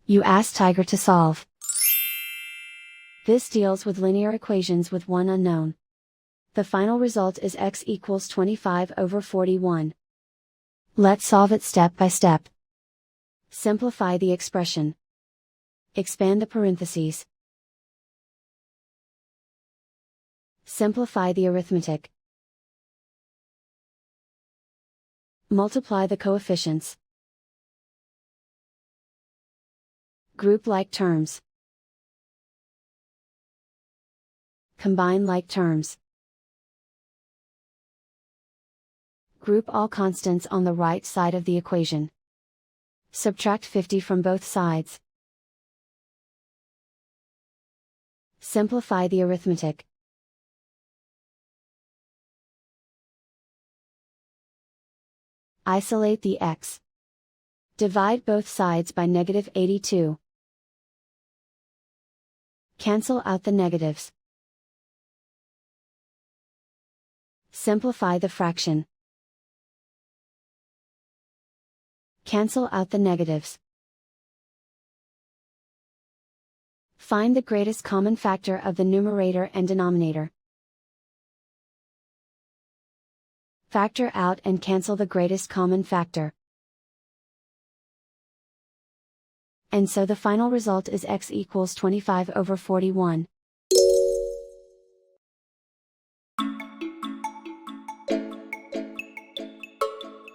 You ask Tiger to solve. This deals with linear equations with one unknown. The final result is x equals 25/41. Let's solve it step by step. Simplify the expression. Expand the parentheses. Simplify the arithmetic. Multiply the coefficients. Group like terms. Combine like terms. Group all constants on the right side of the equation. Subtract 50 from both sides. Simplify the arithmetic. Isolate the x. Divide both sides by -82. Cancel out the negatives. Simplify the fraction. Cancel out the negatives. Find the greatest common factor of the numerator and denominator. Factor out and cancel the greatest common factor. And so the final result is x equals 25/41.